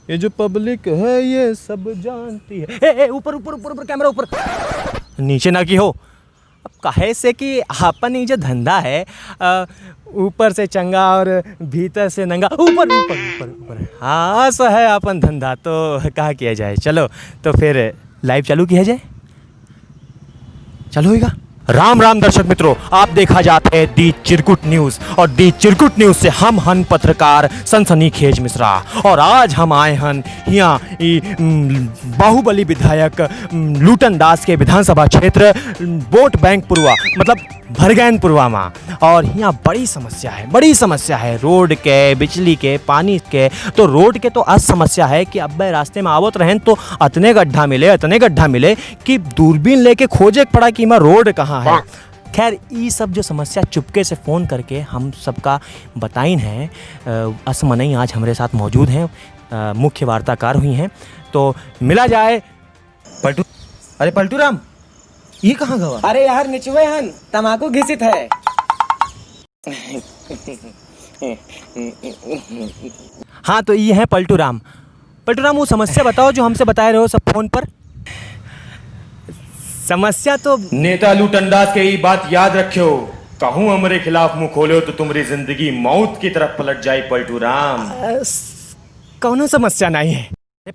ये जो पब्लिक है ये सब जानती है। ए ऊपर ऊपर ऊपर ऊपर कैमरा ऊपर, नीचे ना की हो। अब कहे से कि अपन ये जो धंधा है ऊपर से चंगा और भीतर से नंगा, ऊपर ऊपर ऊपर ऊपर, हाँ सो है अपन धंधा, तो कहा किया जाए। चलो तो फिर लाइव चालू किया जाए, चालू होगा। राम राम दर्शक मित्रों, आप देखा जाते हैं दी चिरकुट न्यूज़, और दी चिरकुट न्यूज़ से हम हन पत्रकार सनसनीखेज मिश्रा, और आज हम आए हन यहाँ बाहुबली विधायक लूटन दास के विधानसभा क्षेत्र वोट बैंक पुरवा मतलब भरगैन पुरवा में। और यहाँ बड़ी समस्या है रोड के, बिजली के, पानी के। तो रोड के तो आज समस्या है कि अब रास्ते में आवत रहें तो इतने गड्ढा मिले कि दूरबीन लेके खोजे पड़ा कि मैं रोड कहाँ है। खैर ये सब जो समस्या चुपके से फ़ोन करके हम सबका बताइन है। असमनई आज हमारे साथ मौजूद हैं, मुख्य वार्ताकार हुई हैं, तो मिला जाए। पलटू, अरे पलटू राम, ये कहाँ गवा? अरे यार निचवे हन तमाकू घिसित है। हाँ तो ये है पलटू राम। वो समस्या बताओ जो हमसे बताए रहे हो सब फोन पर। समस्या तो नेता लूटन दास के ये बात याद रखियो, कहूँ हमारे खिलाफ मुंह खोलो तो तुम्हारी जिंदगी मौत की तरफ पलट जाए। पलटू राम कौनो समस्या नहीं है।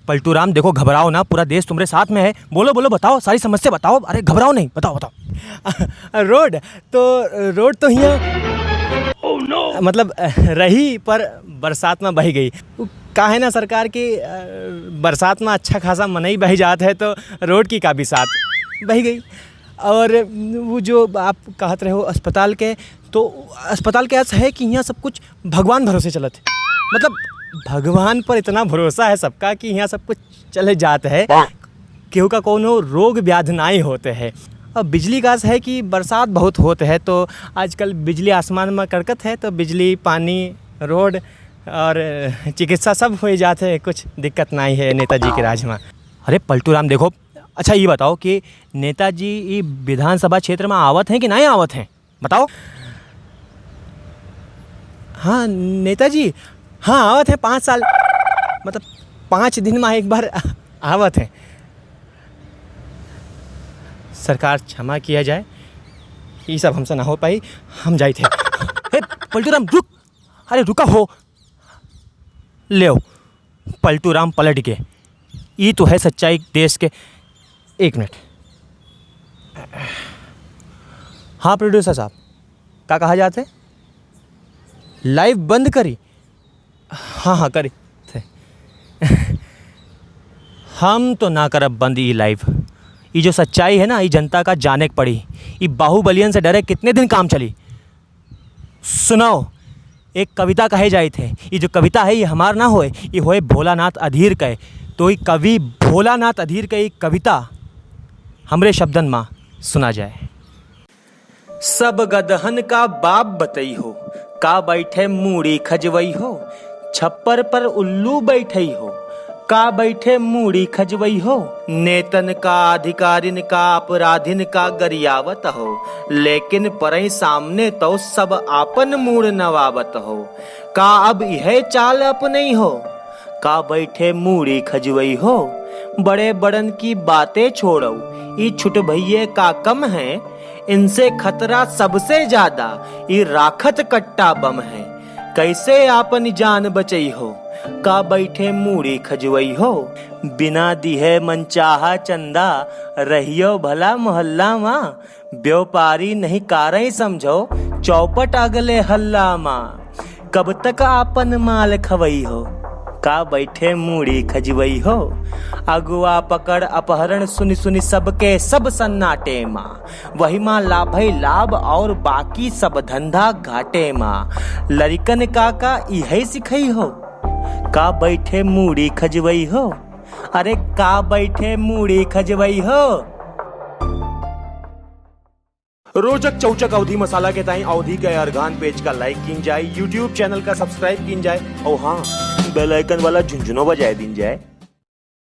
पलटू राम देखो, घबराओ ना, पूरा देश तुम्हारे साथ में है। बोलो बताओ, सारी समस्या बताओ। अरे घबराओ नहीं, बताओ। रोड तो यहाँ मतलब रही, पर बरसात में बह गई। का है ना, सरकार की बरसात में अच्छा खासा मनई बह जात है, तो रोड की का भी साथ बह गई। और वो जो आप कहते रहे हो अस्पताल के, तो अस्पताल के ऐसा है कि यहाँ सब कुछ भगवान भरोसे चलत है। मतलब भगवान पर इतना भरोसा है सबका कि यहाँ सब कुछ चले जाते हैं, केहू का कोनो रोग व्याधि नहीं होते हैं। अब बिजली का है कि बरसात बहुत होते है, तो आजकल बिजली आसमान में करकत है, तो बिजली, पानी, रोड और चिकित्सा सब हो जाते हैं, कुछ दिक्कत नहीं है नेताजी के राज में। अरे पलटू राम देखो, अच्छा ये बताओ कि नेताजी ये विधानसभा क्षेत्र में आवत हैं कि नहीं आवत हैं, बताओ। हाँ नेताजी, हाँ आवत है 5 साल, मतलब 5 दिन में एक बार आवत है। सरकार क्षमा किया जाए, ये सब हमसे ना हो पाई, हम जाए थे। पलटू राम रुक, अरे रुका हो, ले पलटू राम पलट के। ये तो है सच्चाई देश के। 1 मिनट, हाँ प्रोड्यूसर साहब, क्या कहा जाते? लाइव बंद करी? हाँ करी थे। हम तो ना करब बंद ये लाइव। ये जो सच्चाई है ना, ये जनता का जाने के पड़ी। ये बाहुबलियन से डरे कितने दिन काम चली। सुनाओ, एक कविता कहे जाए थे, ये जो कविता है ये हमार ना होए, ये होए भोलानाथ अधीर के। तो ये कवि भोलानाथ अधीर के ये कविता हमरे शब्दन माँ सुना जाए। सब गदहन का बाप बतई हो, का बैठे मूड़ी खजवई हो, छप्पर पर उल्लू बैठई हो, का बैठे मूड़ी खजवई हो, नेतन का, अधिकारिन का, अपराधिन का गरियावत हो, लेकिन परई सामने तो सब आपन मूड नवावत हो, का अब यह चाल अपनई हो, का बैठे मूड़ी खजवई हो, बड़े बड़न की बातें छोड़ो, ये छुट भैये का कम है, इनसे खतरा सबसे ज्यादा ये राखत कट्टा बम है, कैसे आपन जान बचई हो, का बैठे मूड़ी खजवई हो, बिना दिहे मनचाहा चंदा, रहियो भला मोहल्ला माँ, व्यापारी नहीं कारई समझो, चौपट अगले हल्ला माँ, कब तक आपन माल खवई हो, का बैठे मूड़ी खजवई हो, अगुआ पकड़ अपहरण सुनी सुनी सबके सब सन्नाटे माँ, वही माँ लाभई लाभ और बाकी सब धंधा घाटे माँ, लड़कन का यही सिखई हो, का बैठे मूड़ी खजवई हो, अरे का बैठे मूड़ी खजवई हो। रोचक चौचक अवधि मसाला के ताई अवधि के अर्गान पेज का लाइक किन जाए, यूट्यूब चैनल का सब्सक्राइब किन जाए, और हाँ बेल आइकन वाला झुंझुनो बजाए दिन जाए।